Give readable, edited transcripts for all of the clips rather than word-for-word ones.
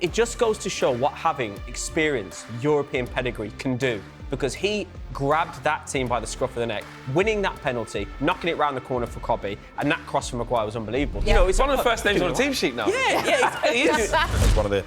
It just goes to show what having experience, European pedigree can do, because he grabbed that team by the scruff of the neck, winning that penalty, knocking it round the corner for Cobby, and that cross from Maguire was unbelievable. Yeah. You know, it's one of the first names on the team sheet now. Yeah, he is. It's one of the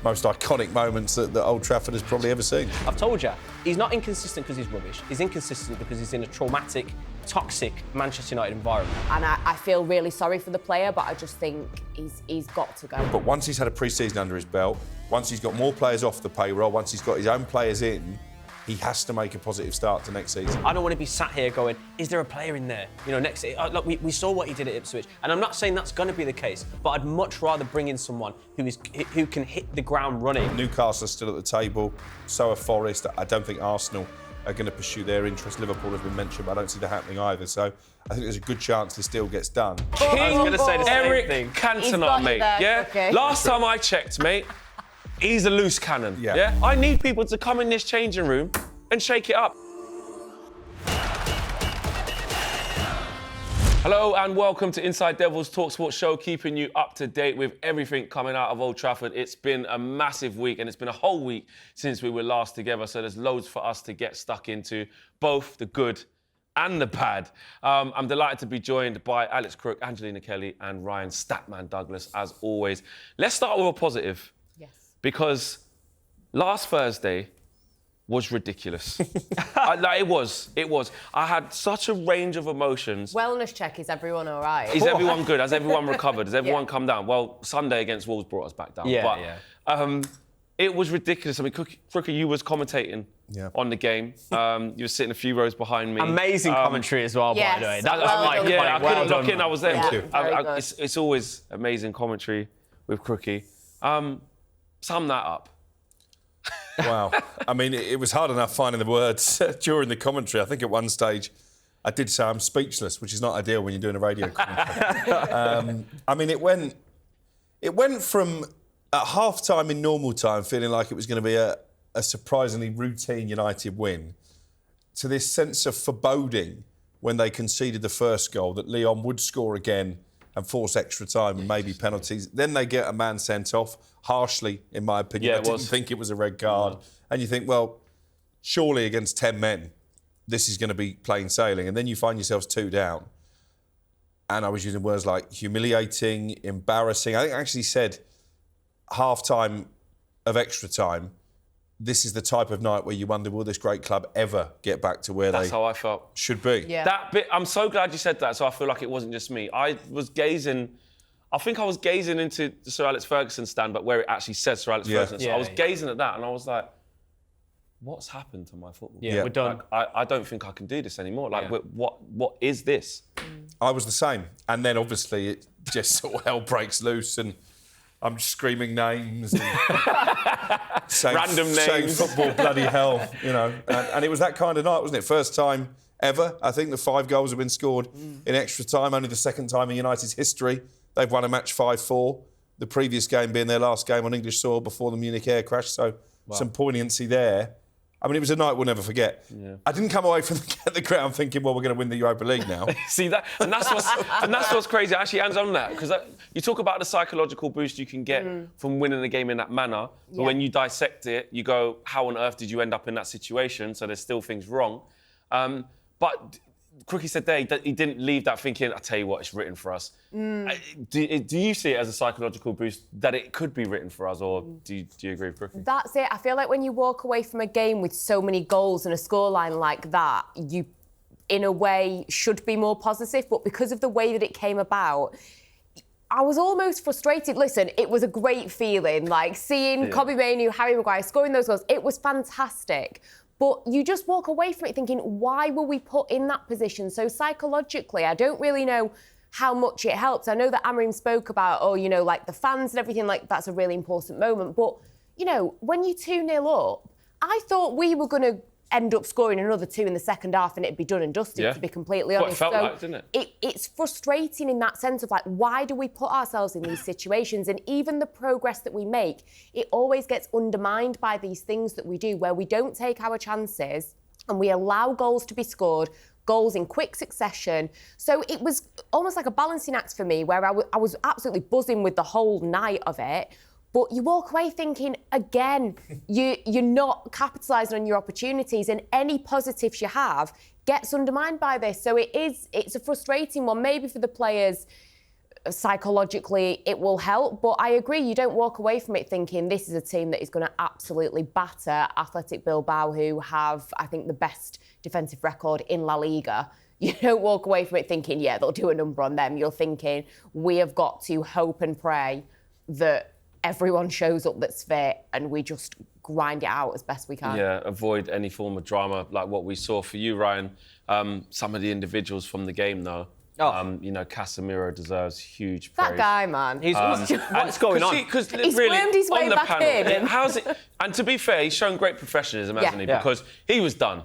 most iconic moments that Old Trafford has probably ever seen. I've told you, he's not inconsistent because he's rubbish. He's inconsistent because he's in a traumatic, toxic Manchester United environment. And I feel really sorry for the player, but I just think he's got to go. But once he's had a pre-season under his belt, once he's got more players off the payroll, once he's got his own players in, he has to make a positive start to next season. I don't want to be sat here going, is there a player in there? You know, next look, we saw what he did at Ipswich, and I'm not saying that's going to be the case, but I'd much rather bring in someone who can hit the ground running. Newcastle are still at the table, so are Forest. I don't think Arsenal are going to pursue their interest. Liverpool has been mentioned, but I don't see that happening either. So I think there's a good chance this deal gets done. I was going to say the same Eric thing. Cantona, mate. Yeah. Okay. Last time I checked, mate, he's a loose cannon. Yeah. I need people to come in this changing room and shake it up. Hello and welcome to Inside Devils talkSPORT show, keeping you up to date with everything coming out of Old Trafford. It's been a massive week, and it's been a whole week since we were last together, so there's loads for us to get stuck into, both the good and the bad. I'm delighted to be joined by Alex Crook, Angelina Kelly and Ryan Statman Douglas, as always. Let's start with a positive. Yes. Because last Thursday was ridiculous. It was. I had such a range of emotions. Wellness check, is everyone all right? Is everyone good? Has everyone recovered? Has everyone come down? Well, Sunday against Wolves brought us back down. It was ridiculous. I mean, Crooker, you was commentating on the game. You were sitting a few rows behind me. Amazing commentary as well, yes, by the way. well done. I couldn't look in. I was there. Yeah, It's always amazing commentary with Crookie. Sum that up. Wow. I mean, it was hard enough finding the words during the commentary. I think at one stage I did say I'm speechless, which is not ideal when you're doing a radio commentary. I mean, it went from at half-time in normal time feeling like it was going to be a surprisingly routine United win to this sense of foreboding when they conceded the first goal that Ryon would score again and force extra time and maybe penalties. Then they get a man sent off, harshly, in my opinion. Yeah, I didn't think it was a red card. No. And you think, well, surely against 10 men, this is going to be plain sailing. And then you find yourselves 2 down. And I was using words like humiliating, embarrassing. I think I actually said half-time of extra time, this is the type of night where you wonder, will this great club ever get back to where That's how I felt. should be? Yeah. That bit, I'm so glad you said that, so I feel like it wasn't just me. I think I was gazing into the Sir Alex Ferguson stand, but where it actually says Sir Alex Ferguson. So I was gazing at that and I was like, what's happened to my football? Yeah, we're done. Like, I don't think I can do this anymore. Like, what is this? I was the same. And then obviously it just sort of hell breaks loose and I'm screaming names and Random saying names. football bloody hell, you know. And it was that kind of night, wasn't it? First time ever. I think the 5 goals have been scored in extra time, only the second time in United's history. They've won a match 5-4, the previous game being their last game on English soil before the Munich air crash, so some poignancy there. I mean, it was a night we'll never forget. Yeah. I didn't come away from the ground thinking, well, we're going to win the Europa League now. See that, and that's what's crazy. Actually, hands on that, because you talk about the psychological boost you can get from winning a game in that manner. But when you dissect it, you go, how on earth did you end up in that situation? So there's still things wrong. But Crookie said there he didn't leave that thinking, I tell you what, it's written for us. Do you see it as a psychological boost that it could be written for us, or do you agree with Crookie? That's it. I feel like when you walk away from a game with so many goals and a scoreline like that, you, in a way, should be more positive. But because of the way that it came about, I was almost frustrated. Listen, it was a great feeling, like seeing Cobby Mainoo, Harry Maguire scoring those goals. It was fantastic. But you just walk away from it thinking, why were we put in that position? So psychologically, I don't really know how much it helps. I know that Amarim spoke about, like the fans and everything, like that's a really important moment. But, when you're 2-0 up, I thought we were going to end up scoring another 2 in the second half and it'd be done and dusted, to be completely honest. Well, it felt like, didn't it? It's frustrating in that sense of like, why do we put ourselves in these situations? And even the progress that we make, it always gets undermined by these things that we do where we don't take our chances and we allow goals to be scored, goals in quick succession. So it was almost like a balancing act for me where I was absolutely buzzing with the whole night of it. But you walk away thinking, again, you're not capitalising on your opportunities, and any positives you have gets undermined by this. So it's a frustrating one, maybe for the players. Psychologically, it will help, but I agree, you don't walk away from it thinking this is a team that is going to absolutely batter Athletic Bilbao, who have, I think, the best defensive record in La Liga. You don't walk away from it thinking, yeah, they'll do a number on them. You're thinking, we have got to hope and pray that everyone shows up that's fit and we just grind it out as best we can. Yeah, avoid any form of drama like what we saw for you, Ryan. Some of the individuals from the game, though. You know, Casemiro deserves huge praise. That guy, man. What's going on? Because He's wormed his way back in. How's it? And to be fair, he's shown great professionalism, hasn't he? Yeah. Because he was done.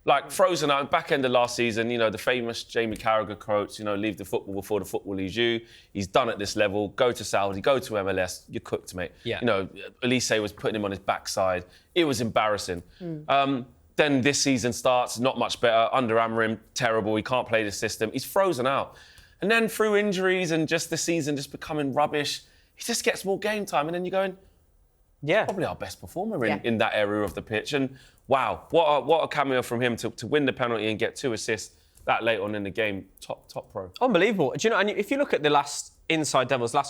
Like, frozen out back end of last season, you know, the famous Jamie Carragher quotes, you know, leave the football before the football leaves you. He's done at this level. Go to Saudi, go to MLS. You're cooked, mate. Yeah. You know, Elise was putting him on his backside. It was embarrassing. Then this season starts, not much better. Under Amorim, terrible. He can't play the system. He's frozen out. And then through injuries and just the season just becoming rubbish, he just gets more game time. And then you're going, probably our best performer in that area of the pitch. And wow, what a cameo from him to win the penalty and get 2 assists that late on in the game. Top pro. Unbelievable. Do you know, and if you look at the last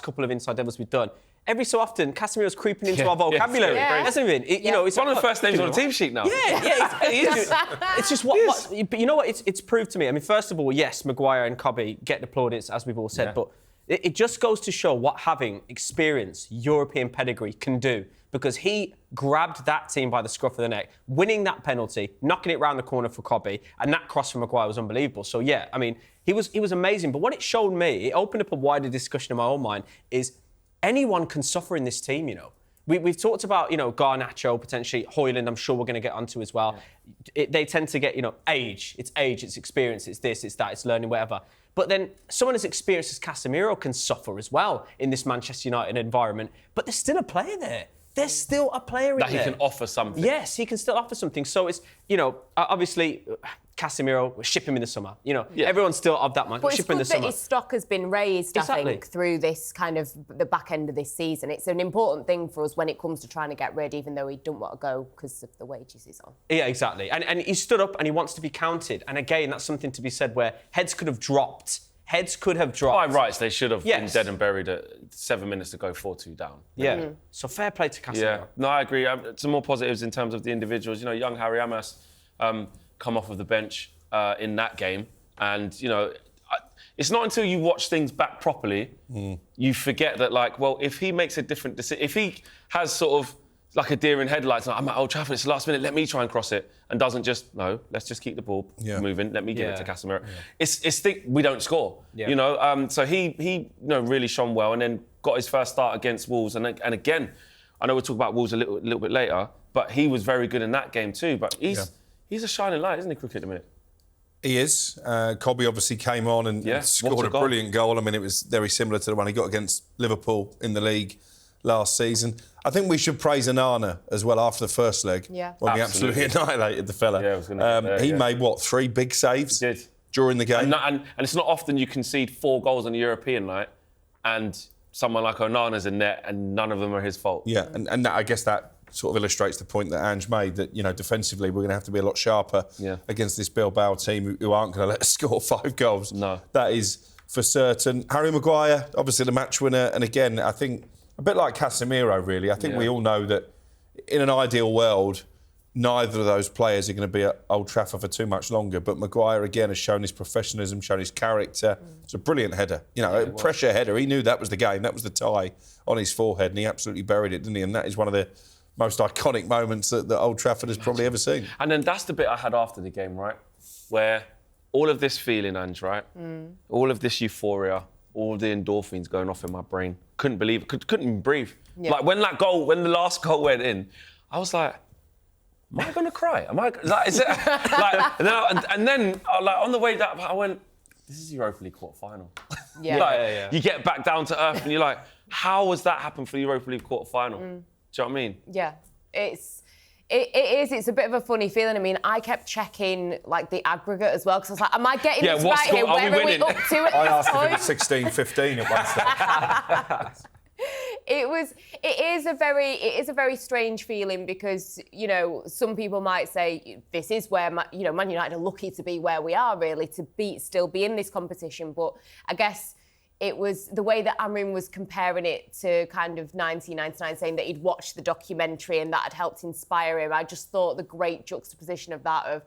couple of Inside Devils we've done, every so often, Casemiro's creeping into our vocabulary. You know, it's one of the first names on the team sheet now. It's just but you know what? It's proved to me. I mean, first of all, yes, Maguire and Kobe get the plaudits, as we've all said, but it just goes to show what having experience, European pedigree can do. Because he grabbed that team by the scruff of the neck, winning that penalty, knocking it round the corner for Kobe, and that cross from Maguire was unbelievable. So yeah, I mean, he was amazing. But what it showed me, it opened up a wider discussion in my own mind, is anyone can suffer in this team, you know. We've talked about, you know, Ganacho, potentially Højlund, I'm sure we're going to get onto as well. They tend to get, you know, age, it's experience, it's this, it's that, it's learning, whatever. But then someone as experienced as Casemiro can suffer as well in this Manchester United environment. But there's still a player there. There's still a player in there. That he can offer something. Yes, he can still offer something. So it's, you know, obviously, Casemiro, ship him in the summer. You know, everyone's still of that man. But ship it's him in the good that summer. his stock has been raised, I think, through this kind of the back end of this season. It's an important thing for us when it comes to trying to get rid, even though he don't want to go because of the wages he's on. Yeah, exactly. And he stood up and he wants to be counted. And again, that's something to be said where heads could have dropped. By rights, they should have been dead and buried at 7 minutes to go 4-2 down. Yeah. So fair play to Casemiro. Yeah. No, I agree. Some more positives in terms of the individuals. You know, young Harry Amas come off of the bench in that game. And, you know, it's not until you watch things back properly, you forget that, like, well, if he makes a different decision, if he has sort of like a deer in headlights, like, I'm at Old Trafford, it's the last minute, let me try and cross it, and doesn't just, no, let's just keep the ball moving, let me give it to Casemiro. We don't score, you know. So he you know, really shone well, and then got his first start against Wolves, and again, I know we'll talk about Wolves a little bit later, but he was very good in that game too. But he's a shining light, isn't he, Crook, at the minute? He is. Kobe obviously came on and scored a brilliant goal. I mean, it was very similar to the one he got against Liverpool in the league last season. I think we should praise Anana as well after the first leg. Yeah. When he absolutely annihilated the fella. Yeah, I was going to he made, 3 big saves during the game? And it's not often you concede 4 goals on a European night and someone like Onana's in net and none of them are his fault. Yeah, and that, I guess that sort of illustrates the point that Ange made, that, you know, defensively we're going to have to be a lot sharper against this Bilbao team who aren't going to let us score 5 goals. No. That is for certain. Harry Maguire, obviously the match winner, and again, I think a bit like Casemiro, really. I think we all know that in an ideal world, neither of those players are going to be at Old Trafford for too much longer. But Maguire, again, has shown his professionalism, shown his character. It's a brilliant header. You know, a pressure header. He knew that was the game. That was the tie on his forehead, and he absolutely buried it, didn't he? And that is one of the most iconic moments that Old Trafford has probably ever seen. And then that's the bit I had after the game, right? Where all of this feeling, Ange, right? All of this euphoria, all the endorphins going off in my brain. Couldn't believe it. Couldn't even breathe. Yeah. Like when the last goal went in, I was like, am I going to cry? Am I like? Is it like? And then like on the way down, I went, this is Europa League quarter-final. Yeah. You get back down to earth and you're like, how has that happened for the Europa League quarter-final? Do you know what I mean? Yeah, it is. It's a bit of a funny feeling. I mean, I kept checking like the aggregate as well because I was like, am I getting this right here? Where are we up to at I this asked point? if it was 16-15 at one stage. It is a very strange feeling because, you know, some people might say this is where, Man United are lucky to be where we are, really, to still be in this competition. But I guess it was the way that Amrin was comparing it to kind of 1999, saying that he'd watched the documentary and that had helped inspire him. I just thought the great juxtaposition of that, of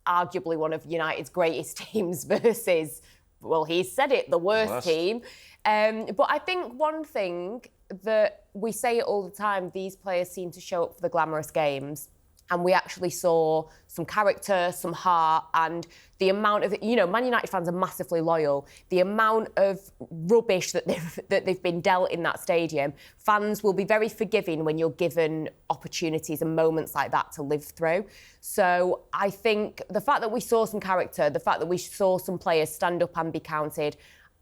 arguably one of United's greatest teams versus, well, he said it, the worst team. But I think one thing that we say it all the time, these players seem to show up for the glamorous games. And we actually saw some character, some heart, and the amount of, Man United fans are massively loyal. The amount of rubbish that they've been dealt in that stadium, fans will be very forgiving when you're given opportunities and moments like that to live through. So I think the fact that we saw some character, the fact that we saw some players stand up and be counted,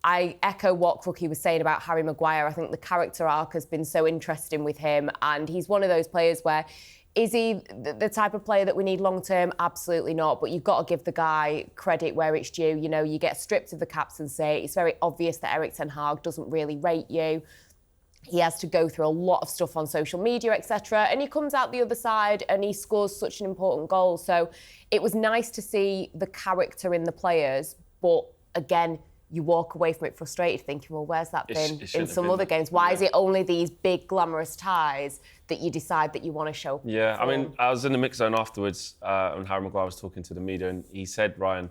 I echo what Crookie was saying about Harry Maguire. I think the character arc has been so interesting with him, and he's one of those players where, is he the type of player that we need long-term? Absolutely not. But you've got to give the guy credit where it's due. You know, you get stripped of the captaincy. It's very obvious that Erik ten Hag doesn't really rate you. He has to go through a lot of stuff on social media, etc. And he comes out the other side and he scores such an important goal. So it was nice to see the character in the players. But again, you walk away from it frustrated, thinking, well, where's that been in some other games? Why is it only these big, glamorous ties that you decide that you want to show? Yeah, I mean, I was in the mix zone afterwards when Harry Maguire was talking to the media, and he said, Ryan,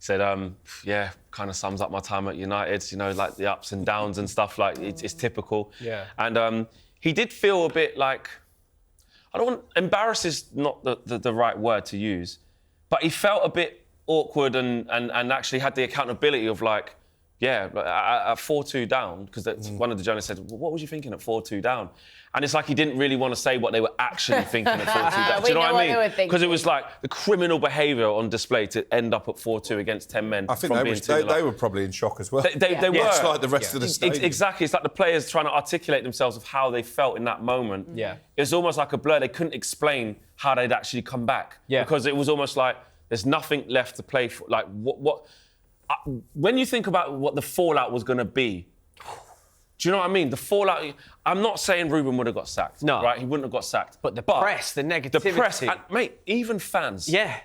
kind of sums up my time at United, you know, like the ups and downs and stuff, like it's typical. Yeah. And he did feel a bit like, embarrassed is not the right word to use, but he felt a bit awkward and actually had the accountability of like, at 4-2 down, because one of the journalists said, well, what was you thinking at 4-2 down? And it's like he didn't really want to say what they were actually thinking at 4-2 down. Do you know what I mean? Because it was like the criminal behaviour on display to end up at 4-2 against 10 men. I think they were probably in shock as well. They were. Much like the rest of the stadium. Exactly. It's like the players trying to articulate themselves of how they felt in that moment. Yeah. It's almost like a blur. They couldn't explain how they'd actually come back. Yeah. Because it was almost like there's nothing left to play for. Like, when you think about what the fallout was going to be, do you know what I mean? The fallout. I'm not saying Ruben would have got sacked. No. Right? He wouldn't have got sacked. But the press, the negativity. The press, and, mate, even fans. Yeah.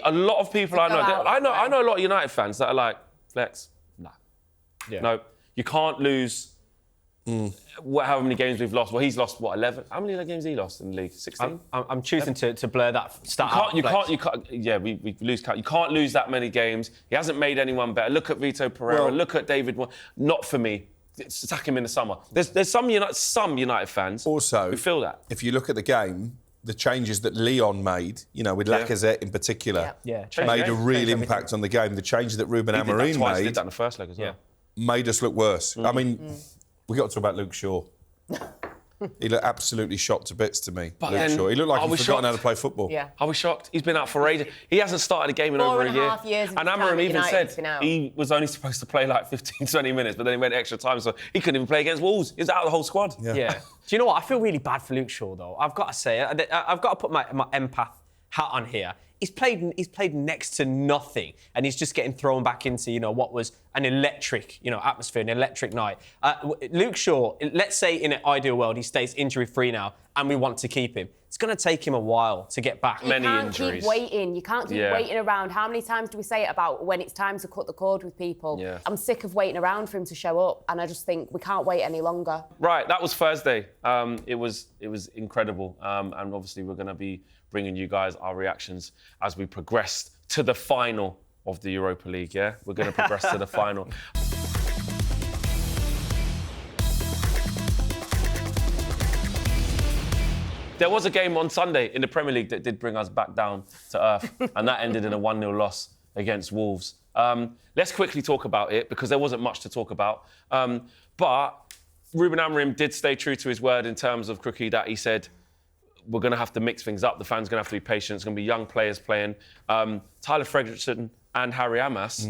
A lot of people I know a lot of United fans that are like, Flex, nah. Yeah. No, you can't lose however many games we've lost. Well, he's lost, 11? How many games he lost in the league? 16? I'm choosing to blur that stat out. You can't. Yeah, we lose count. You can't lose that many games. He hasn't made anyone better. Look at Vito Pereira. Look at David. Not for me. Sack him in the summer. There's some United fans also who feel that. If you look at the game, the changes that Ryon made, you know, with Lacazette in particular, made a real impact on the game. The changes that Ruben Amorim made, he did that in the first leg as well, made us look worse. I mean, we got to talk about Luke Shaw. He looked absolutely shot to bits to me, Luke Shaw. He looked like he'd forgotten how to play football. Yeah. I was shocked. He's been out for ages. He hasn't started a game in over a year. 4.5 years. And Amorim even said he was only supposed to play like 15, 20 minutes, but then he went extra time, so he couldn't even play against Wolves. He was out of the whole squad. Yeah. Do you know what? I feel really bad for Luke Shaw, though. I've got to say, I've got to put my empath hat on here. He's played next to nothing, and he's just getting thrown back into, you know, what was an electric, you know, atmosphere, an electric night. Luke Shaw, let's say in an ideal world he stays injury-free now, and we want to keep him. It's going to take him a while to get back. Many injuries. You can't keep waiting around. How many times do we say it about when it's time to cut the cord with people? Yeah. I'm sick of waiting around for him to show up, and I just think we can't wait any longer. Right, that was Thursday. It was incredible, and obviously we're going to be bringing you guys our reactions as we progress to the final of the Europa League, yeah? We're going to progress to the final. There was a game on Sunday in the Premier League that did bring us back down to earth, and that ended in a 1-0 loss against Wolves. Let's quickly talk about it, because there wasn't much to talk about. But Ruben Amorim did stay true to his word in terms of Crookie, that he said, we're going to have to mix things up. The fans are going to have to be patient. It's going to be young players playing. Tyler Frederickson and Harry Amas,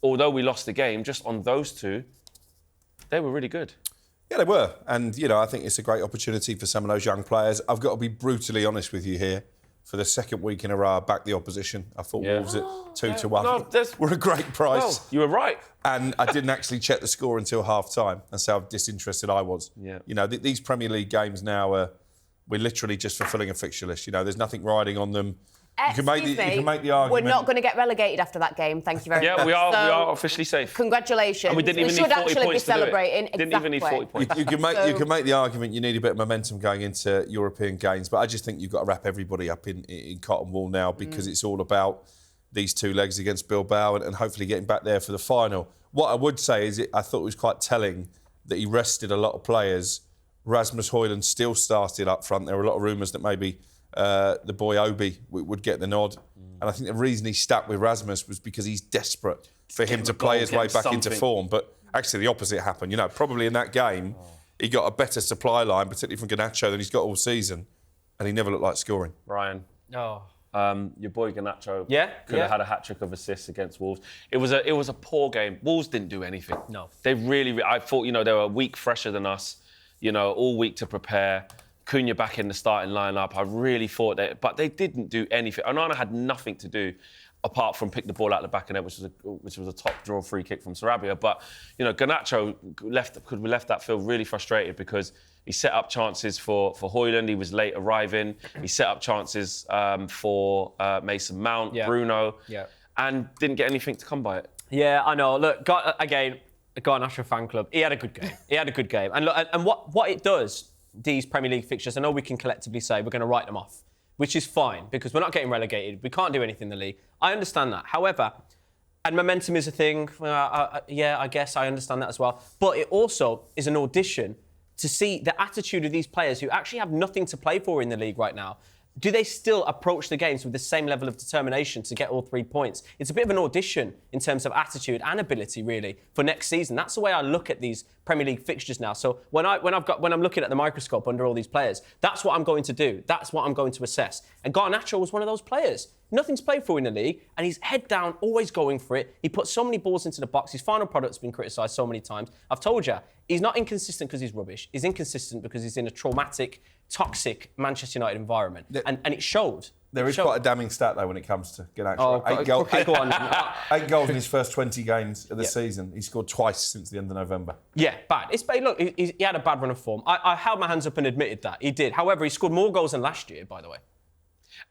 although we lost the game, just on those two, they were really good. Yeah, they were. And, you know, I think it's a great opportunity for some of those young players. I've got to be brutally honest with you here. for the second week in a row, I backed the opposition. I thought Wolves at 2-1 No, were a great price. Well, you were right. And I didn't actually check the score until half-time. That's how disinterested I was. Yeah. You know, these Premier League games now we're literally just fulfilling a fixture list. You know, there's nothing riding on them. You can make the argument. We're not going to get relegated after that game. Thank you very much. Yeah, we are officially safe. Congratulations. And we didn't even should need 40 actually points be celebrating. to do it. Didn't even need 40 points. You can make the argument you need a bit of momentum going into European games, but I just think you've got to wrap everybody up in cotton wool now because it's all about these two legs against Bilbao and hopefully getting back there for the final. What I would say is I thought it was quite telling that he rested a lot of players. Rasmus Højlund still started up front. There were a lot of rumours that maybe the boy Obi would get the nod. And I think the reason he stuck with Rasmus was because he's desperate for him to play his way back into form. But actually the opposite happened. You know, probably in that game, he got a better supply line, particularly from Ganacho, than he's got all season. And he never looked like scoring. Ryan. Oh. Your boy Ganacho could have had a hat-trick of assists against Wolves. It was a poor game. Wolves didn't do anything. No. They really... I thought, you know, they were a week fresher than us, you know, all week to prepare. Cunha back in the starting lineup. I really thought that... But they didn't do anything. Onana had nothing to do apart from pick the ball out the back of net, which was a top draw free kick from Sarabia. But, you know, Ganacho left that field really frustrated because he set up chances for Højlund. He was late arriving. He set up chances for Mason Mount, Bruno, and didn't get anything to come by it. Yeah, I know. Look, again, Ganacho fan club. He had a good game. And look, and what it does, these Premier League fixtures, I know we can collectively say we're going to write them off, which is fine because we're not getting relegated. We can't do anything in the league. I understand that. However, and momentum is a thing. I guess I understand that as well. But it also is an audition to see the attitude of these players who actually have nothing to play for in the league right now. Do they still approach the games with the same level of determination to get all 3 points? It's a bit of an audition in terms of attitude and ability, really, for next season. That's the way I look at these Premier League fixtures now. So when I'm looking at the microscope under all these players, that's what I'm going to do. That's what I'm going to assess. And Ganacho was one of those players. Nothing to play for in the league, and he's head down, always going for it. He puts so many balls into the box. His final product's been criticised so many times. I've told you, he's not inconsistent because he's rubbish. He's inconsistent because he's in a traumatic, toxic Manchester United environment. And it showed. There is quite a damning stat, though, when it comes to Ganacho. Oh, go on. 8 goals in his first 20 games of the season. He scored twice since the end of November. Yeah, bad. Look, he had a bad run of form. I held my hands up and admitted that. He did. However, he scored more goals than last year, by the way.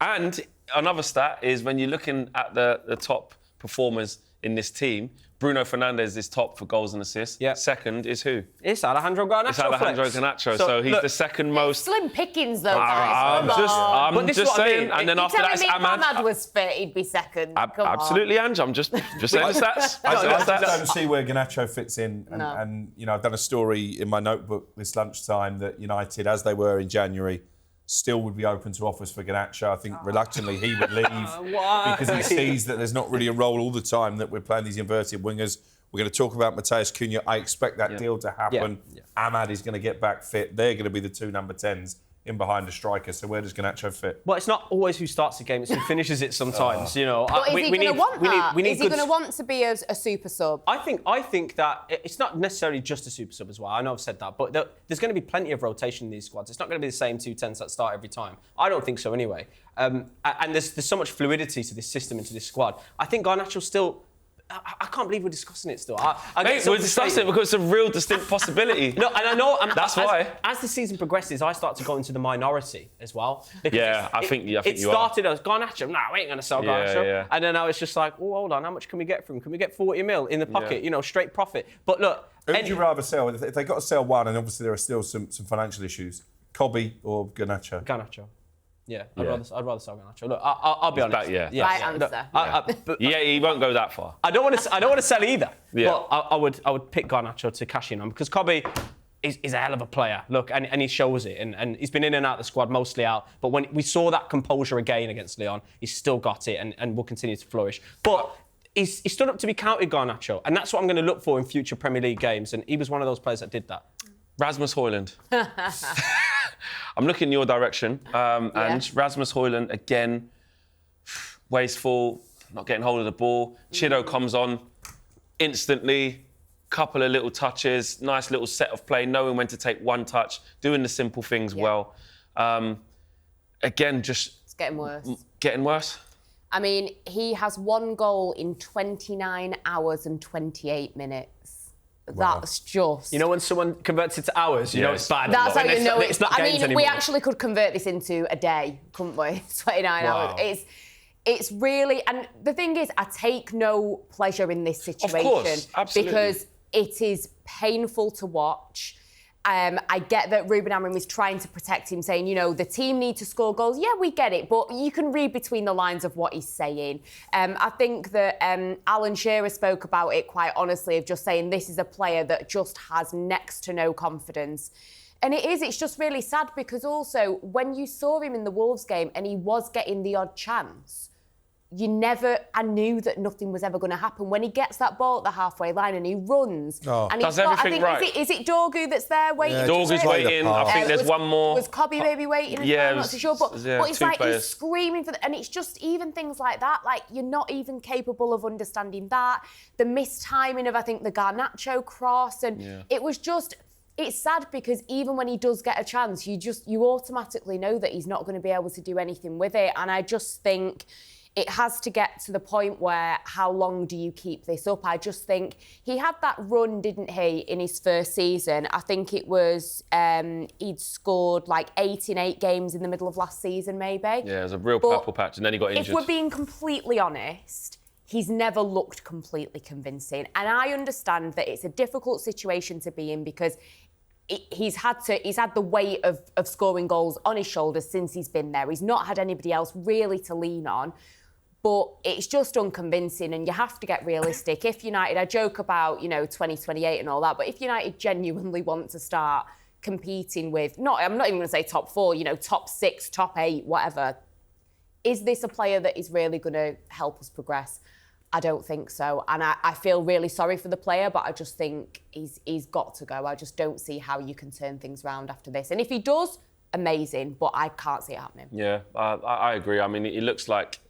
And another stat is when you're looking at the top performers in this team, Bruno Fernandes is top for goals and assists. Yeah. Second is who? It's Alejandro Ganacho. It's Alejandro Ganacho. So he's the second most... Slim pickings, though, guys. I'm just saying. And then after that, it's Ahmad. If Ahmad was fit, he'd be second. Absolutely, Ange. I'm just saying the stats. I don't see where Ganacho fits in. And, you know, I've done a story in my notebook this lunchtime that United, as they were in January, still would be open to offers for Ganacho. I think reluctantly he would leave because he sees that there's not really a role all the time that we're playing these inverted wingers. We're going to talk about Matheus Cunha. I expect that deal to happen. Ahmad is going to get back fit. They're going to be the 2 number 10s in behind a striker. So where does Ganacho fit? Well, it's not always who starts the game, it's who finishes it sometimes, you know. But is he going to want that? Is he going to want to be a super sub? I think that it's not necessarily just a super sub as well. I know I've said that, but there's going to be plenty of rotation in these squads. It's not going to be the same 2 10s that start every time. I don't think so anyway. And there's so much fluidity to this system and to this squad. I think Garnacho still... I can't believe we're discussing it still. Mate, we're discussing it because it's a real distinct possibility. No, and I know... That's why. As the season progresses, I start to go into the minority as well. Yeah, I think you are. It started as Garnacho. No, we ain't going to sell Garnacho. Yeah. And then now it's just like, oh, hold on, how much can we get from him? Can we get 40 mil in the pocket? You know, straight profit. But look... Who would you rather sell? If they got to sell one, and obviously there are still some financial issues, Kobe or Ganacho? Ganacho. Yeah, I'd rather sell Ganacho. Look, I'll be honest. Right answer. He won't go that far. I don't want to sell either. But I would pick Ganacho to cash in on because Kobe is a hell of a player. Look, and he shows it. And he's been in and out of the squad, mostly out. But when we saw that composure again against Lyon, he's still got it and will continue to flourish. But he stood up to be counted, Ganacho, and that's what I'm going to look for in future Premier League games. And he was one of those players that did that. Rasmus Højlund. I'm looking in your direction. And Rasmus Højlund, again, wasteful, not getting hold of the ball. Chido comes on instantly, couple of little touches, nice little set of play, knowing when to take one touch, doing the simple things well. Again, just It's getting worse. Getting worse? I mean, he has 1 goal in 29 hours and 28 minutes. Wow. That's just... You know when someone converts it to hours, you know it's bad. That's how When you know it's not I games mean, anymore. we actually could convert this into a day, couldn't we? 29 hours. It's really... And the thing is, I take no pleasure in this situation. Of course, absolutely. Because it is painful to watch. I get that Ruben Amorim was trying to protect him, saying, you know, the team need to score goals. Yeah, we get it, but you can read between the lines of what he's saying. I think that Alan Shearer spoke about it quite honestly, of just saying this is a player that just has next to no confidence. And it's just really sad because also when you saw him in the Wolves game and he was getting the odd chance, I knew that nothing was ever going to happen. When he gets that ball at the halfway line and he runs, and does everything right. Is it Dorgu that's there waiting? Yeah, Dorgu's waiting. I think there's one more. Was Cobby maybe waiting? I'm not too sure. But it's two like players. he's screaming for, and it's just even things like that. Like you're not even capable of understanding that. The mistiming of I think the Ganacho cross, and it was just. It's sad because even when he does get a chance, you automatically know that he's not going to be able to do anything with it. And I just think. It has to get to the point where how long do you keep this up? I just think he had that run, didn't he, in his first season? I think it was he'd scored like 8 in 8 games in the middle of last season, maybe. Yeah, it was a real purple patch, and then he got injured. If we're being completely honest, he's never looked completely convincing. And I understand that it's a difficult situation to be in because he's had the weight of scoring goals on his shoulders since he's been there. He's not had anybody else really to lean on. But it's just unconvincing and you have to get realistic. If United, I joke about, 2028 and all that, but if United genuinely want to start competing with, I'm not even going to say top 4, top 6, top 8, whatever, is this a player that is really going to help us progress? I don't think so. And I feel really sorry for the player, but I just think he's got to go. I just don't see how you can turn things around after this. And if he does, amazing, but I can't see it happening. Yeah, I agree. I mean, it looks like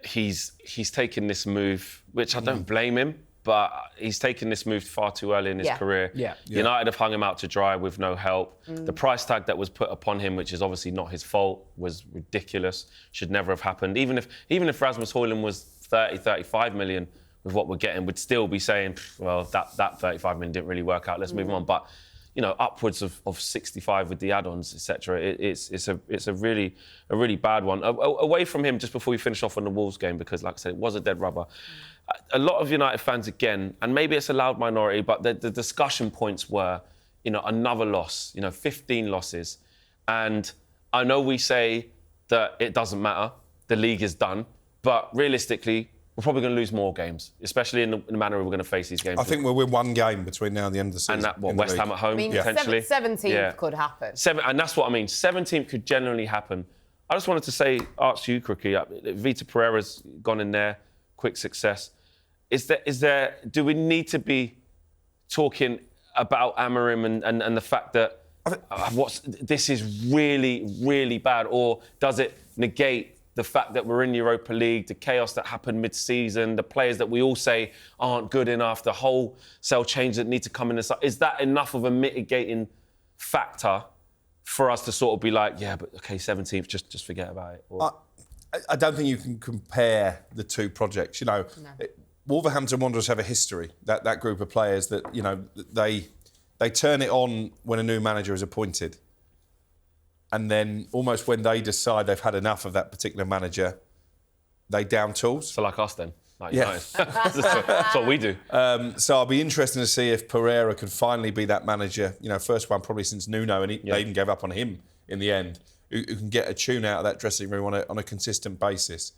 he's taken this move, which I don't blame him, but he's taken this move far too early in his career. Yeah. United have hung him out to dry with no help. The price tag that was put upon him, which is obviously not his fault, was ridiculous. Should never have happened. Even if Rasmus Højlund was 30, 35 million with what we're getting, we'd still be saying, well, that 35 million didn't really work out. Let's move on. But upwards of 65 with the add-ons, etc. It's a really bad one. Away from him, just before we finish off on the Wolves game, because like I said, it was a dead rubber. A lot of United fans, again, and maybe it's a loud minority, but the discussion points were, another loss, 15 losses. And I know we say that it doesn't matter, the league is done, but realistically, we're probably going to lose more games, especially in the manner we're going to face these games. I think we'll win 1 game between now and the end of the season. And West Ham at home, potentially. 17th could happen. And that's what I mean. 17th could genuinely happen. I just wanted to ask you, Crookie, Vitor Pereira's gone in there, quick success. Do we need to be talking about Amorim and the fact that this is really, really bad, or does it negate the fact that we're in Europa League, the chaos that happened mid-season, the players that we all say aren't good enough, the wholesale change that need to come in? Is that enough of a mitigating factor for us to sort of be like, yeah, but OK, 17th, just forget about it? Or... I don't think you can compare the two projects. No. Wolverhampton Wanderers have a history, that group of players that, they turn it on when a new manager is appointed. And then almost when they decide they've had enough of that particular manager, they down tools. So like us then? Like United. That's what we do. So I'll be interested to see if Pereira can finally be that manager, first one probably since Nuno, and they even gave up on him in the end, who can get a tune out of that dressing room on a consistent basis.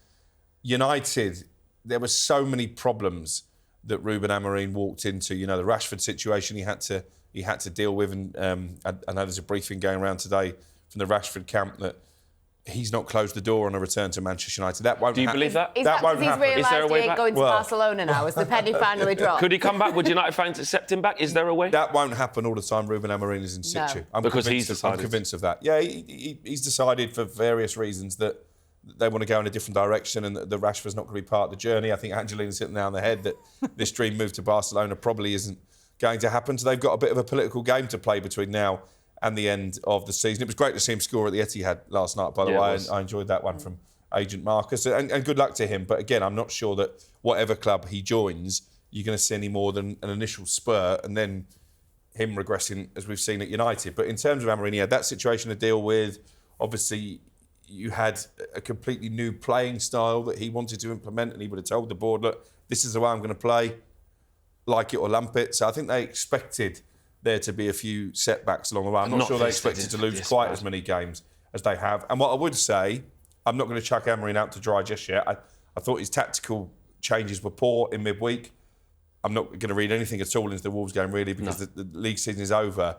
United, there were so many problems that Ruben Amorim walked into. The Rashford situation he had to deal with, and I know there's a briefing going around today from the Rashford camp that he's not closed the door on a return to Manchester United. That won't happen. Do you believe that? Is that won't because happen. he's realised he ain't going to Barcelona now? Has the penny finally dropped? Could he come back? Would United fans accept him back? Is there a way? That won't happen all the time. Ruben Amorim is in situ. No. Because he's decided. I'm convinced of that. Yeah, he's decided for various reasons that they want to go in a different direction and that the Rashford's not going to be part of the journey. I think Angelina's hitting the nail on the head that this dream move to Barcelona probably isn't going to happen. So they've got a bit of a political game to play between now and the end of the season. It was great to see him score at the Etihad last night, by the way. I enjoyed that one from Agent Marcus. And good luck to him. But again, I'm not sure that whatever club he joins, you're going to see any more than an initial spurt and then him regressing, as we've seen at United. But in terms of Amorim, he had that situation to deal with. Obviously, you had a completely new playing style that he wanted to implement, and he would have told the board, look, this is the way I'm going to play, like it or lump it. So I think they expected there to be a few setbacks along the way. I'm not sure they expected to lose quite as many games as they have. And what I would say, I'm not going to chuck Amorim out to dry just yet. I thought his tactical changes were poor in midweek. I'm not going to read anything at all into the Wolves game, really, because the league season is over.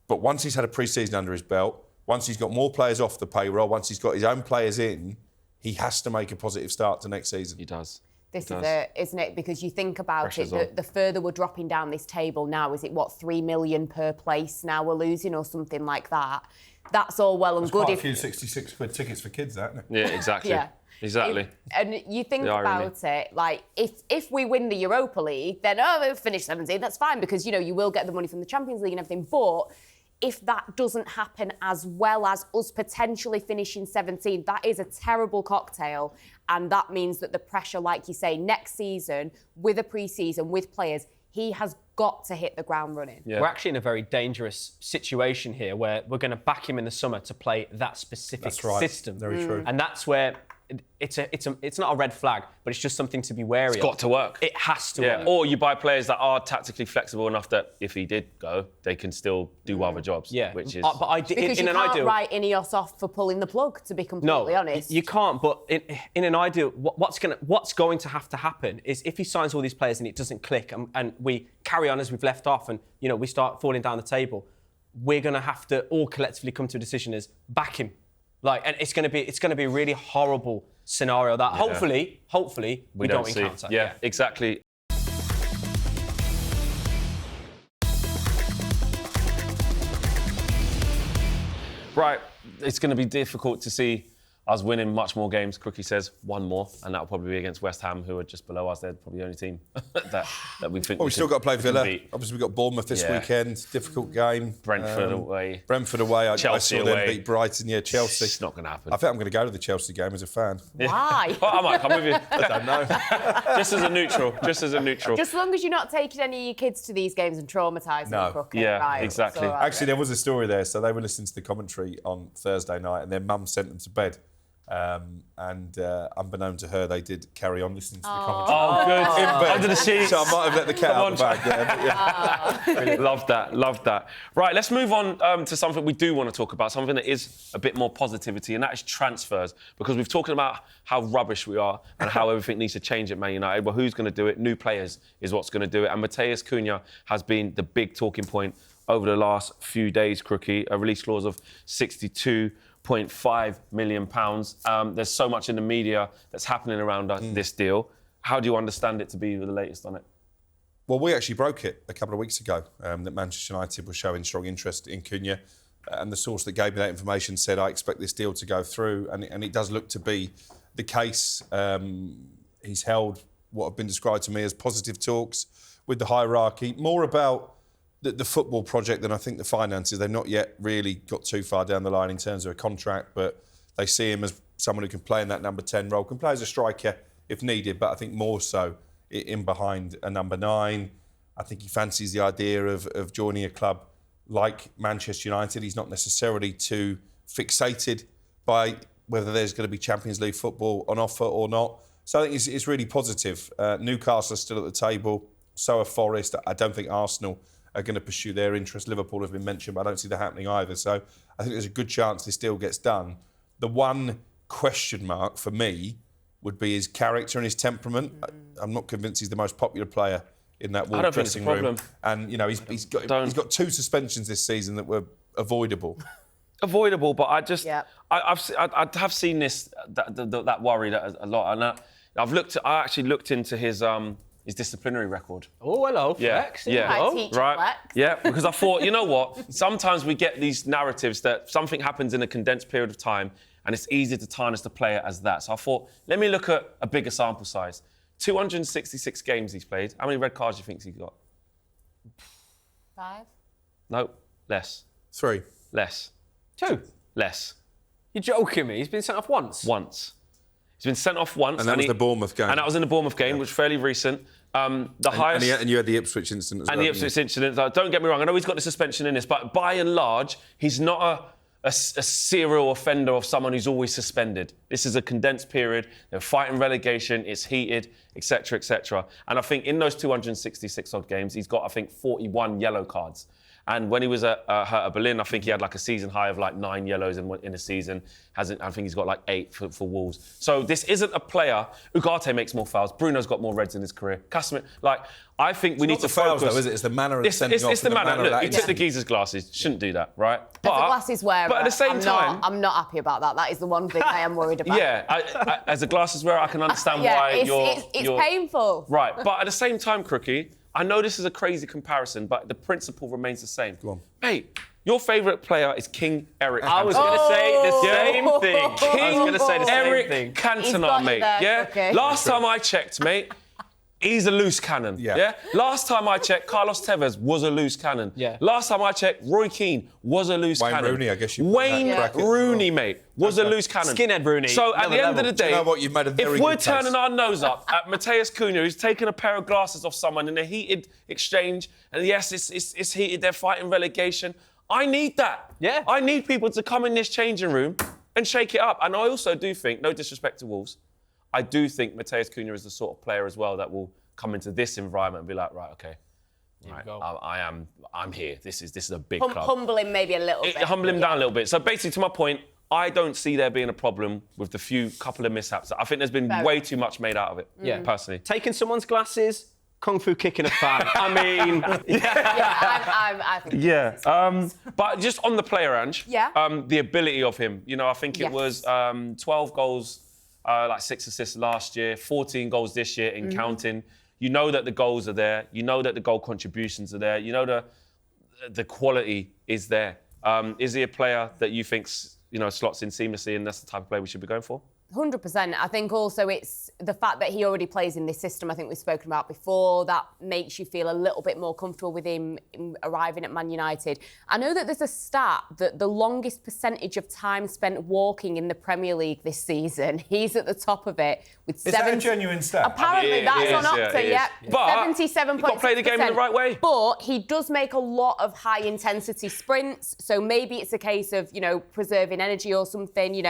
But once he's had a pre-season under his belt, once he's got more players off the payroll, once he's got his own players in, he has to make a positive start to next season. He does. This is it, isn't it? Because you think about it, the further we're dropping down this table now, is it, 3 million per place now we're losing or something like that? That's all well and good. Quite a few 66 quid tickets for kids, that, isn't it? Yeah, exactly. Yeah. Exactly. And you think about it, like, if we win the Europa League, then, we'll finish 17th, that's fine, because, you will get the money from the Champions League and everything. But if that doesn't happen as well as us potentially finishing 17th, that is a terrible cocktail. And that means that the pressure, like you say, next season, with a pre-season, with players, he has got to hit the ground running. Yeah. We're actually in a very dangerous situation here where we're going to back him in the summer to play that specific system. Very true. And that's where it's not a red flag, but it's just something to be wary of. It's got to work. It has to work. Or you buy players that are tactically flexible enough that if he did go, they can still do other jobs. Yeah. Which is... Because you can't write Ineos off for pulling the plug, to be completely honest. You can't, but in an ideal, what's going to have to happen is if he signs all these players and it doesn't click and we carry on as we've left off and, we start falling down the table, we're going to have to all collectively come to a decision as back him. And it's going to be a really horrible scenario that hopefully we don't encounter. Yeah, exactly. Right, it's going to be difficult to see us winning much more games. Crookie says one more, and that'll probably be against West Ham, who are just below us. They're probably the only team that we think. Well, we've still got to play Villa. Beat. Obviously, we've got Bournemouth this weekend. Difficult game. Brentford away. Brentford away. I Chelsea saw away. them beat Brighton. Yeah, Chelsea. It's not going to happen. I think I'm going to go to the Chelsea game as a fan. Why? Well, I might come with you. I don't know. Just as a neutral. Just as long as you're not taking any of your kids to these games and traumatising them, Crookie. Yeah, right, exactly. Right. Actually, there was a story there. So they were listening to the commentary on Thursday night, and their mum sent them to bed. Unbeknown to her, they did carry on listening to the commentary. Oh, good. In bed. Under the sheets. So I might have let the cat out of the bag there. Yeah. Love that. Right, let's move on to something we do want to talk about, something that is a bit more positivity, and that is transfers. Because we've talked about how rubbish we are and how everything needs to change at Man United. Well, who's going to do it? New players is what's going to do it. And Mateus Cunha has been the big talking point over the last few days, Crookie. A release clause of £62.5 million. There's so much in the media that's happening around this deal. How do you understand it to be the latest on it? Well, we actually broke it a couple of weeks ago that Manchester United was showing strong interest in Cunha. And the source that gave me that information said, I expect this deal to go through. And it does look to be the case. He's held what have been described to me as positive talks with the hierarchy, more about the football project than I think the finances. They've not yet really got too far down the line in terms of a contract, but they see him as someone who can play in that number 10 role, can play as a striker if needed, but I think more so in behind a number 9. I think he fancies the idea of joining a club like Manchester United. He's not necessarily too fixated by whether there's going to be Champions League football on offer or not. So I think it's really positive. Newcastle are still at the table, so are Forest. I don't think Arsenal are going to pursue their interest. Liverpool have been mentioned, but I don't see that happening either. So I think there's a good chance this deal gets done. The one question mark for me would be his character and his temperament. I'm not convinced he's the most popular player in that Wolves dressing room. And he's got 2 suspensions this season that were avoidable. But I just I have seen that worry that a lot, and I actually looked into his disciplinary record. Oh, hello, Flex. Right. Yeah, because I thought, you know what? Sometimes we get these narratives that something happens in a condensed period of time and it's easy to tarnish the player as that. So I thought, let me look at a bigger sample size. 266 games he's played. How many red cards do you think he's got? 5? No, less. 3. Less. 2. Less. You're joking me. He's been sent off once. Once. He's been sent off once. And that was the Bournemouth game. And that was in the Bournemouth game, which was fairly recent. Highest... And you had the Ipswich incident as well. And the Ipswich incident. Like, don't get me wrong, I know he's got the suspension in this, but by and large, he's not a serial offender of someone who's always suspended. This is a condensed period. They're fighting relegation. It's heated, etc., etc. And I think in those 266 odd games, he's got, I think, 41 yellow cards. And when he was at Hertha Berlin, I think he had like a season high of like 9 yellows in a season. I think he's got like 8 for Wolves. So this isn't a player. Ugarte makes more fouls. Bruno's got more reds in his career. Casemiro, I think we need to focus. Though, is it? It's the manner of sending off. It's the manner. Look, he took the geezer's glasses. Shouldn't do that, right? But the glasses wearer, but at the same time, I'm not happy about that. That is the one thing I am worried about. Yeah, as a glasses wearer, I can understand why it's painful. Right, but at the same time, Crookie, I know this is a crazy comparison, but the principle remains the same. Go on. Mate, your favourite player is King Eric Cantona. I was going to say the same thing. King I was going to say the same Eric thing. Cantona, mate. There, okay. Last time I checked, mate, he's a loose cannon. Yeah. Last time I checked, Carlos Tevez was a loose cannon. Yeah. Last time I checked, Roy Keane was a loose cannon. Wayne Rooney, I guess you put Wayne that bracket as Rooney, well. mate, was a loose cannon. Skinhead Rooney. So at the end of the day, you know what? You've made a very if we're good case. turning our nose up at Matheus Cunha, who's taken a pair of glasses off someone in a heated exchange, and yes, it's heated, they're fighting relegation. I need that. Yeah. I need people to come in this changing room and shake it up. And I also do think, no disrespect to Wolves, I do think Matheus Cunha is the sort of player as well that will come into this environment and be like, right, okay, right, I'm here. This is a big club. Humble him maybe a little bit. Humble him down a little bit. So basically, to my point, I don't see there being a problem with the couple of mishaps. I think there's been way too much made out of it. Yeah. Personally. Taking someone's glasses, kung fu kicking a fan. I mean, I think. Yeah. But just on the player, Ange. Yeah. The ability of him. You know, I think it was 12 goals, like 6 assists last year, 14 goals this year in counting. You know that the goals are there. You know that the goal contributions are there. You know the quality is there. Is he a player that you think slots in seamlessly, and that's the type of player we should be going for? 100%. I think also it's the fact that he already plays in this system, I think we've spoken about before, that makes you feel a little bit more comfortable with him arriving at Man United. I know that there's a stat that the longest percentage of time spent walking in the Premier League this season, he's at the top of it with Is that a genuine stat? Apparently, that's on Opta, yeah. But 77.6%. you've got to play the game in the right way. But he does make a lot of high-intensity sprints, so maybe it's a case of, preserving energy or something. He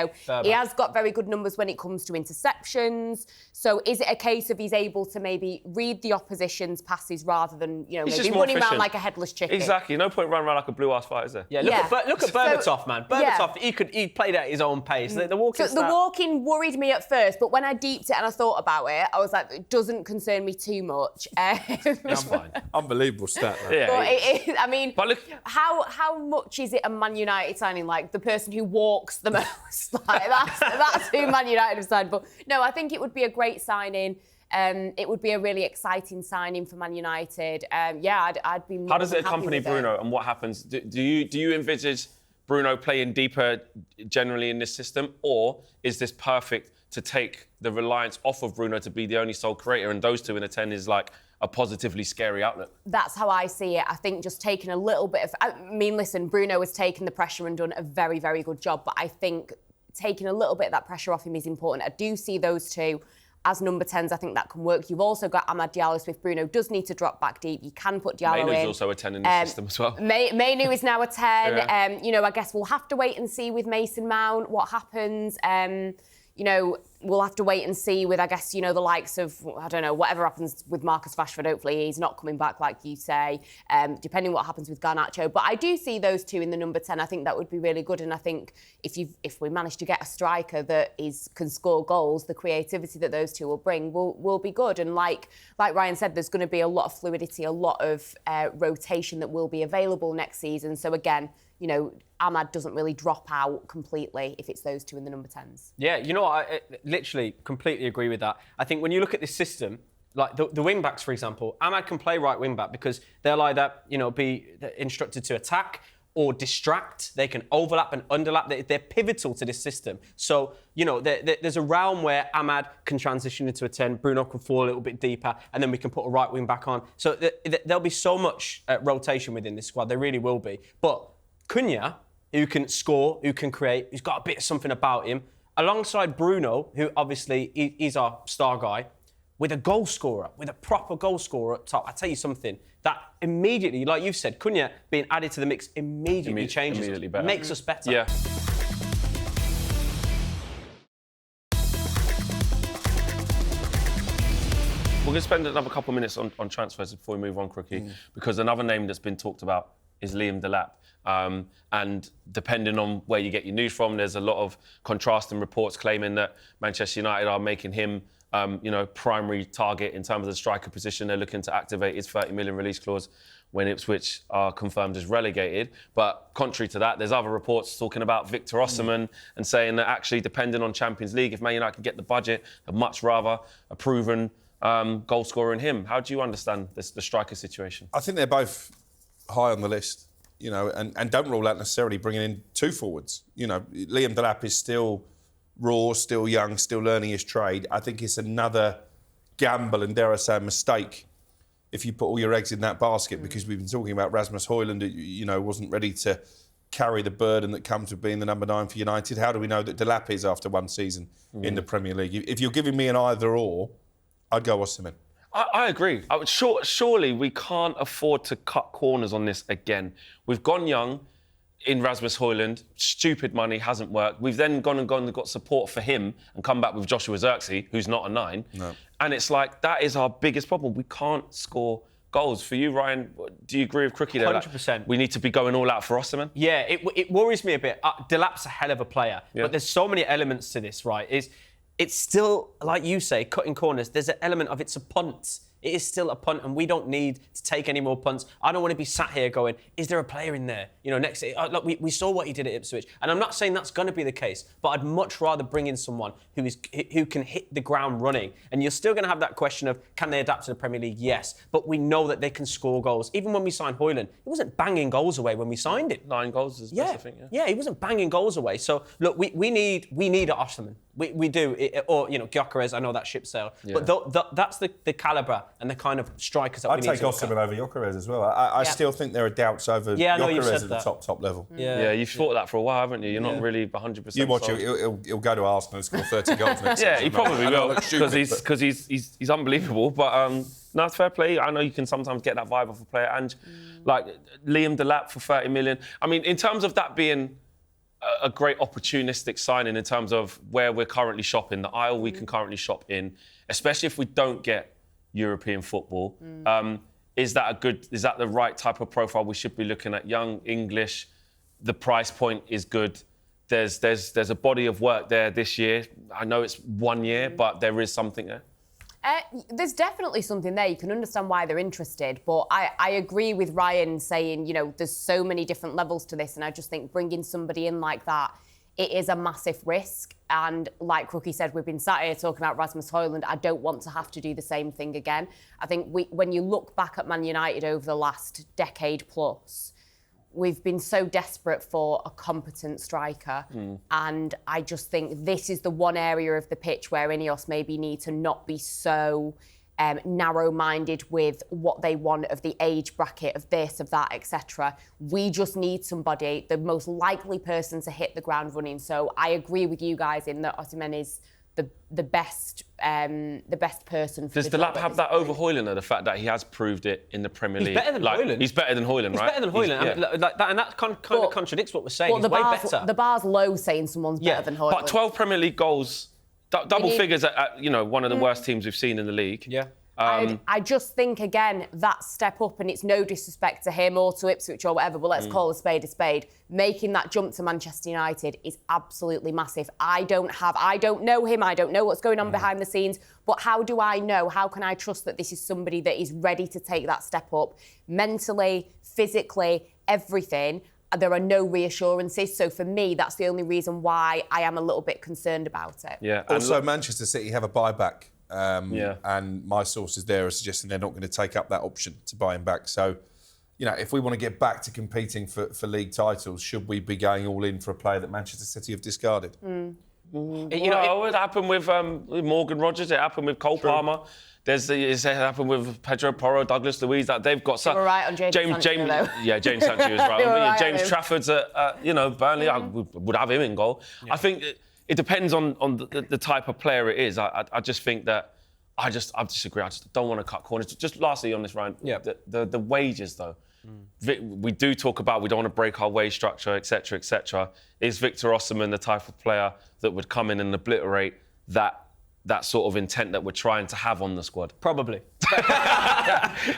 has got very good numbers when it comes to interceptions. So is it a case of he's able to maybe read the opposition's passes rather than, maybe running around like a headless chicken? Exactly. No point running around like a blue-ass fight, is there? yeah, look at Berbatov, man. Berbatov, he played at his own pace. The walking So the walking worried me at first, but when I deeped it and I thought about it, I was like, it doesn't concern me too much. That's fine. Unbelievable stat, though. Yeah. But But look, how much is it a Man United signing? Like the person who walks the most? Like that's who Man United have signed. But no, I think it would be a great signing. It would be a really exciting signing for Man United. I'd be more how does than it happy accompany with Bruno, and what happens? Do you envisage Bruno playing deeper generally in this system, or is this perfect to take the reliance off of Bruno to be the only sole creator, and those two in a 10 is like a positively scary outlook? That's how I see it. I think just taking a little bit of... listen, Bruno has taken the pressure and done a very, very good job, but I think taking a little bit of that pressure off him is important. I do see those two as number 10s. I think that can work. You've also got Amad Diallo, so if Bruno does need to drop back deep, you can put Diallo in. Mainu's also a 10 in the system as well. Mainu is now a 10. Yeah. I guess we'll have to wait and see with Mason Mount what happens. We'll have to wait and see with, I guess, the likes of, I don't know, whatever happens with Marcus Rashford. Hopefully he's not coming back, like you say, depending what happens with Ganacho. But I do see those two in the number 10. I think that would be really good. And I think if we manage to get a striker that can score goals, the creativity that those two will bring will be good. And like Ryan said, there's going to be a lot of fluidity, a lot of rotation that will be available next season. So again, Amad doesn't really drop out completely if it's those two in the number 10s. Yeah, I literally completely agree with that. I think when you look at this system, like the wing-backs, for example, Amad can play right wing-back because they'll either, be instructed to attack or distract. They can overlap and underlap. They're pivotal to this system. So, there's a realm where Amad can transition into a 10, Bruno can fall a little bit deeper, and then we can put a right wing-back on. So there'll be so much rotation within this squad. There really will be. But Cunha, who can score, who can create, who's got a bit of something about him, alongside Bruno, who obviously he's our star guy, with a goal scorer, with a proper goal scorer up top. I tell you something, that immediately, like you've said, Cunha being added to the mix immediately changes immediately us, better. makes us better. Yeah. We're going to spend another couple of minutes on transfers before we move on, Crookie, because another name that's been talked about is Liam Dilap. And depending on where you get your news from, there's a lot of contrasting reports claiming that Manchester United are making him, primary target in terms of the striker position. They're looking to activate his 30 million release clause when Ipswich are confirmed as relegated. But contrary to that, there's other reports talking about Victor Osimhen and saying that actually, depending on Champions League, if Man United can get the budget, I'd much rather a proven goal scorer in him. How do you understand the striker situation? I think they're both high on the list, and don't rule out necessarily bringing in two forwards. Liam Dilap is still raw, still young, still learning his trade. I think it's another gamble and, dare I say, a mistake if you put all your eggs in that basket, because we've been talking about Rasmus Højlund, who, wasn't ready to carry the burden that comes with being the number 9 for United. How do we know that Dilap is after one season in the Premier League? If you're giving me an either-or, I'd go Osimhen. I agree. Surely we can't afford to cut corners on this again. We've gone young in Rasmus Højlund. Stupid money, hasn't worked. We've then gone and got support for him and come back with Joshua Zirkzee, who's not a 9. No. And it's like, that is our biggest problem. We can't score goals. For you, Ryan, do you agree with Crookie there? 100%. We need to be going all out for Osimhen? Yeah, it worries me a bit. Dilap's a hell of a player, but there's so many elements to this, right? It's still, like you say, cutting corners. There's an element of it's a punt. It is still a punt, and we don't need to take any more punts. I don't want to be sat here going, is there a player in there? Next, look, we saw what he did at Ipswich, and I'm not saying that's going to be the case, but I'd much rather bring in someone who can hit the ground running. And you're still going to have that question of, can they adapt to the Premier League? Yes, but we know that they can score goals. Even when we signed Højlund, he wasn't banging goals away when we signed him. 9 goals is best, I think. Yeah, he wasn't banging goals away. So look, we need an Osimhen. We do, or Gyökeres. I know that ship sailed, but that's the calibre and the kind of strikers that we need. I'd take Osimhen over Gyökeres as well. I still think there are doubts over Gyökeres at the top level. Yeah, you've thought that for a while, haven't you? You're not really 100%. You watch, he'll go to Arsenal and score 30 goals next season. Yeah, he probably will, because he's unbelievable. But no, it's fair play. I know you can sometimes get that vibe off a player, and like Liam Dilap for 30 million. I mean, in terms of that being a great opportunistic signing in terms of where we're currently shopping, the aisle we can currently shop in, especially if we don't get European football. Is that the right type of profile we should be looking at? Young, English, the price point is good. There's a body of work there this year. I know it's 1 year, but there is something there. There's definitely something there. You can understand why they're interested, but I agree with Ryan saying, there's so many different levels to this, and I just think bringing somebody in like that, it is a massive risk. And like Crookie said, we've been sat here talking about Rasmus Højlund. I don't want to have to do the same thing again. I think when you look back at Man United over the last decade plus, we've been so desperate for a competent striker. And I just think this is the one area of the pitch where Ineos maybe need to not be so narrow-minded with what they want of the age bracket of this, of that, etc. We just need somebody, the most likely person to hit the ground running. So I agree with you guys in that Osimhen is the best person for Does Dilap have that over Højlund, the fact that he has proved it in the Premier League? He's better than Højlund. He's better than Højlund, right? He's better than Højlund. And that kind of contradicts what we're saying. He's way better. The bar's low saying someone's better than Højlund. But 12 Premier League goals, double figures at one of the worst teams we've seen in the league. Yeah. I just think, again, that step up, and it's no disrespect to him or to Ipswich or whatever, but let's call a spade a spade. Making that jump to Manchester United is absolutely massive. I don't know him, I don't know what's going on behind the scenes, but how do I know? How can I trust that this is somebody that is ready to take that step up mentally, physically, everything? There are no reassurances. So for me, that's the only reason why I am a little bit concerned about it. Yeah. Also, Manchester City have a buyback. And my sources there are suggesting they're not going to take up that option to buy him back. So, if we want to get back to competing for league titles, should we be going all in for a player that Manchester City have discarded? It happened with Morgan Rogers. It happened with Cole Palmer. It's happened with Pedro Porro, Douglas Luiz. That they've got some. They were right on James Sancho, though. Yeah, James Sancho was right. They were right James on him. Trafford's at Burnley. I would have him in goal. I think it depends on the type of player it is. I just think that I disagree. I just don't want to cut corners. Just lastly on this, Ryan, the wages though. We do talk about we don't want to break our wage structure, etc., etc. Is Victor Osimhen the type of player that would come in and obliterate that sort of intent that we're trying to have on the squad? Probably.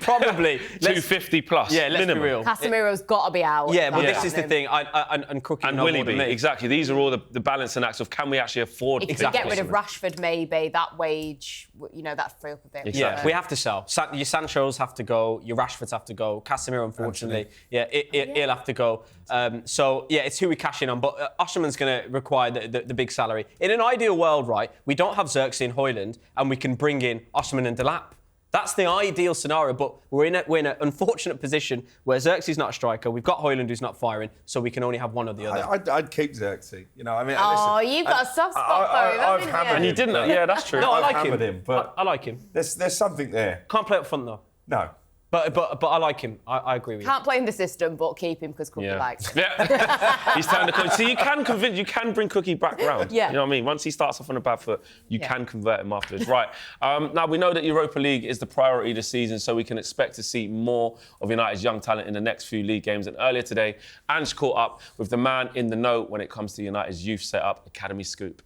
Probably. 250 plus. Yeah, let's minimum. be real. Casemiro's got to be out. Yeah, but this is the thing. And Crook And Willie B. Exactly. These are all the balancing acts of can we actually afford If we Exactly. get rid of Rashford, maybe that wage, that'd free up a bit. Yeah, Exactly. we have to sell. Your Sanchos have to go. Your Rashfords have to go. Casemiro, unfortunately, he'll have to go. It's who we cash in on. But Osimhen's going to require the big salary. In an ideal world, right, we don't have Xerxes and Højlund, and we can bring in Osimhen and Dilap. That's the ideal scenario, but we're in an unfortunate position where Xerxes is not a striker. We've got Højlund who's not firing, so we can only have one or the other. I'd keep Xerxes. You've got a soft spot for him, I've haven't hammered you? And you didn't. Yeah, that's true. No, I like hammered him. him, but I like him. there's something there. Can't play up front though. No. But I like him. I agree with you. Can't play in the system, but keep him because Cookie likes him. Yeah. He's turned the corner. See, you can bring Cookie back round. Yeah. You know what I mean? Once he starts off on a bad foot, you can convert him afterwards. Right. Now, we know that Europa League is the priority this season, so we can expect to see more of United's young talent in the next few league games. And earlier today, Ange caught up with the man in the know when it comes to United's youth setup, Academy Scoop.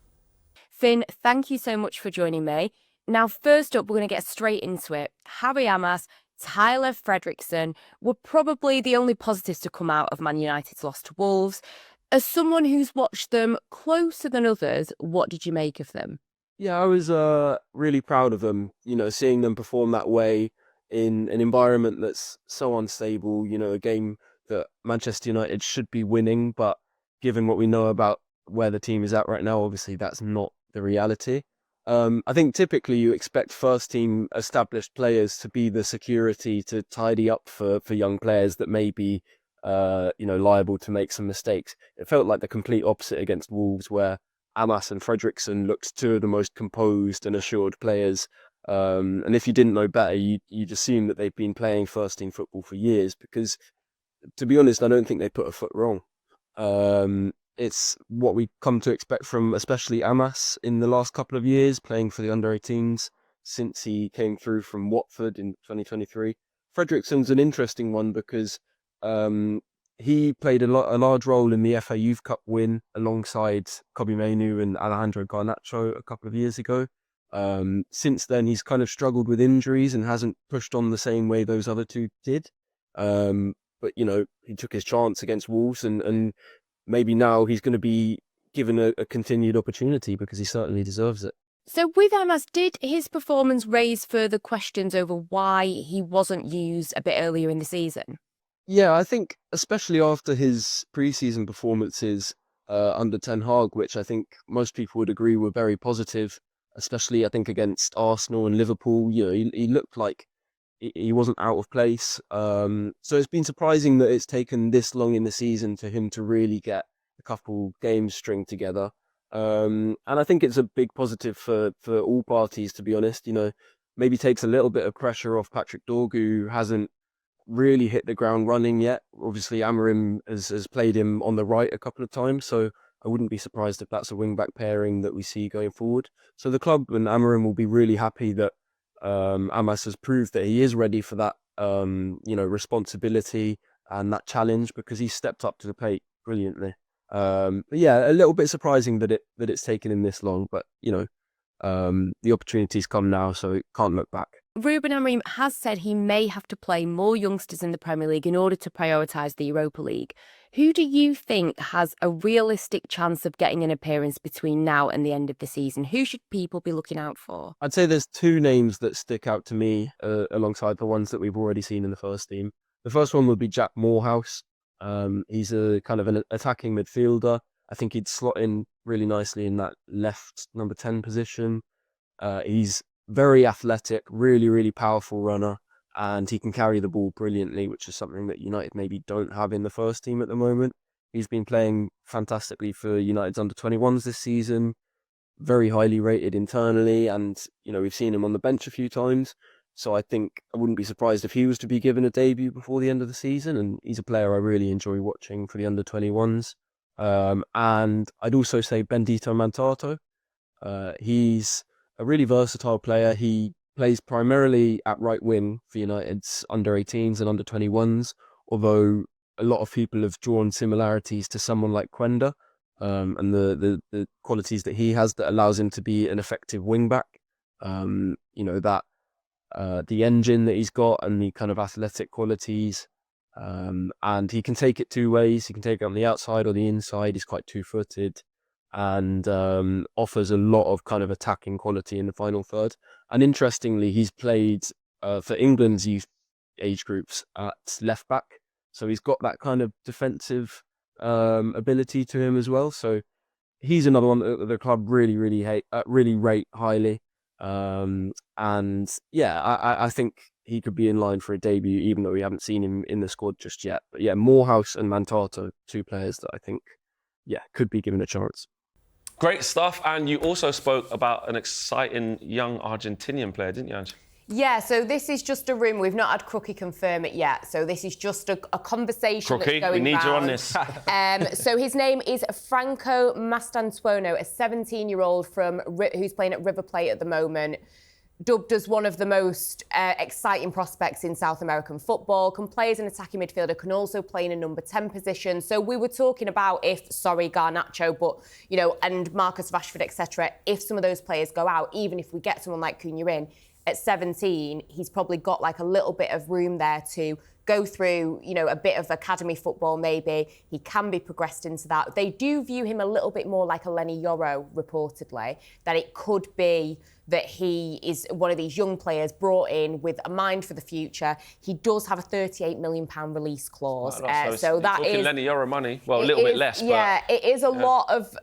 Finn, thank you so much for joining me. Now, first up, we're going to get straight into it. Harry Amas, Tyler Frederickson were probably the only positives to come out of Man United's loss to Wolves. As someone who's watched them closer than others, what did you make of them? Yeah, I was really proud of them, seeing them perform that way in an environment that's so unstable, a game that Manchester United should be winning, but given what we know about where the team is at right now, obviously that's not the reality. I think typically you expect first team established players to be the security to tidy up for young players that may be, liable to make some mistakes. It felt like the complete opposite against Wolves, where Amas and Frederickson looked two of the most composed and assured players. And if you didn't know better, you'd assume that they've been playing first team football for years, because to be honest, I don't think they put a foot wrong. It's what we come to expect from especially Amas in the last couple of years, playing for the under-18s since he came through from Watford in 2023. Frederickson's an interesting one because he played a large role in the FA Youth Cup win alongside Kobbie Mainoo and Alejandro Garnacho a couple of years ago. Since then, he's kind of struggled with injuries and hasn't pushed on the same way those other two did. But, he took his chance against Wolves and maybe now he's going to be given a continued opportunity because he certainly deserves it. So with Amas, did his performance raise further questions over why he wasn't used a bit earlier in the season? Yeah, I think especially after his pre-season performances under Ten Hag, which I think most people would agree were very positive, especially I think against Arsenal and Liverpool, he looked like he wasn't out of place. So it's been surprising that it's taken this long in the season for him to really get a couple games string together. And I think it's a big positive for all parties, to be honest. Maybe takes a little bit of pressure off Patrick Dorgu, who hasn't really hit the ground running yet. Obviously, Amorim has played him on the right a couple of times, so I wouldn't be surprised if that's a wing-back pairing that we see going forward. So the club and Amorim will be really happy that Amas has proved that he is ready for that, responsibility and that challenge, because he's stepped up to the plate brilliantly. But yeah, a little bit surprising that it's taken him this long, but the opportunities come now, so it can't look back. Ruben Amorim has said he may have to play more youngsters in the Premier League in order to prioritise the Europa League. Who do you think has a realistic chance of getting an appearance between now and the end of the season? Who should people be looking out for? I'd say there's two names that stick out to me alongside the ones that we've already seen in the first team. The first one would be Jack Morehouse. He's a kind of an attacking midfielder. I think he'd slot in really nicely in that left number 10 position. He's very athletic, really, really powerful runner, and he can carry the ball brilliantly, which is something that United maybe don't have in the first team at the moment. He's been playing fantastically for United's under-21s this season. very highly rated internally, and we've seen him on the bench a few times. So I think I wouldn't be surprised if he was to be given a debut before the end of the season. And he's a player I really enjoy watching for the under-21s. And I'd also say Bendito Mantato. He's a really versatile player. He plays primarily at right wing for United's under-18s and under-21s, although a lot of people have drawn similarities to someone like Quenda, and the qualities that he has that allows him to be an effective wing-back. The engine that he's got and the kind of athletic qualities. And he can take it two ways. He can take it on the outside or the inside. He's quite two-footed and offers a lot of kind of attacking quality in the final third. And interestingly, he's played for England's youth age groups at left back. So he's got that kind of defensive ability to him as well. So he's another one that the club really rate highly. And yeah, I think he could be in line for a debut, even though we haven't seen him in the squad just yet. But yeah, Morehouse and Mantato, two players that I think, could be given a chance. Great stuff. And you also spoke about an exciting young Argentinian player, didn't you, Ange? Yeah, so this is just a rumour. We've not had Crookie confirm it yet. So this is just a conversation Crookie, that's going we need round. you on this. So his name is Franco Mastanto, a 17-year-old who's playing at River Plate at the moment. Dubbed as one of the most exciting prospects in South American football, can play as an attacking midfielder, can also play in a number 10 position. So we were talking about Ganacho, but, and Marcus Rashford, etc., if some of those players go out, even if we get someone like Cunha in, at 17, he's probably got like a little bit of room there to go through, a bit of academy football maybe. He can be progressed into that. They do view him a little bit more like a Lenny Yoro, reportedly, that it could be that he is one of these young players brought in with a mind for the future. He does have a £38 million release clause. So that is Lenny Yoro money. Well, a little bit less, but yeah, it is a lot of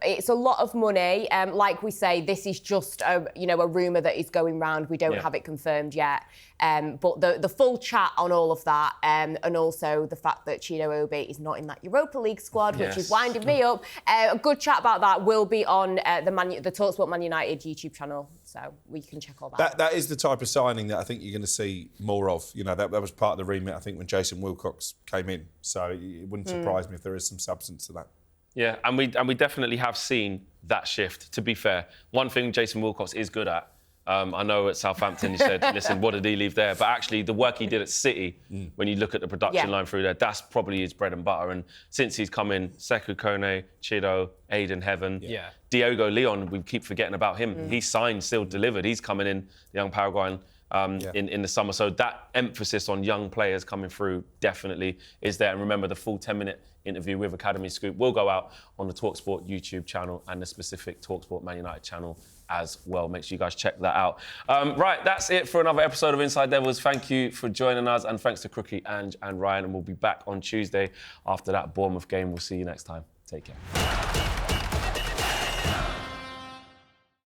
money. Like we say, this is just a rumour that is going round. We don't have it confirmed yet. But the full chat on all of that, and also the fact that Chino Obi is not in that Europa League squad, which is winding me up. A good chat about that will be on the talkSPORT Man United YouTube channel, so we can check all that. That is the type of signing that I think you're going to see more of. That was part of the remit, I think, when Jason Wilcox came in. So it wouldn't surprise me if there is some substance to that. Yeah, and we definitely have seen that shift, to be fair. One thing Jason Wilcox is good at, I know at Southampton he said, listen, what did he leave there? But actually the work he did at City, when you look at the production line through there, that's probably his bread and butter. And since he's come in, Sekou Kone, Chido, Aiden Heaven, Diogo Leon, we keep forgetting about him. He signed, still delivered. He's coming in, the young Paraguayan, in the summer. So that emphasis on young players coming through definitely is there. And remember, the full 10-minute interview with Academy Scoop will go out on the talkSPORT YouTube channel and the specific talkSPORT Man United channel as well. Make sure you guys check that out. Right, that's it for another episode of Inside Devils. Thank you for joining us, and thanks to Crookie, Ange and Ryan. And we'll be back on Tuesday after that Bournemouth game. We'll see you next time. Take care.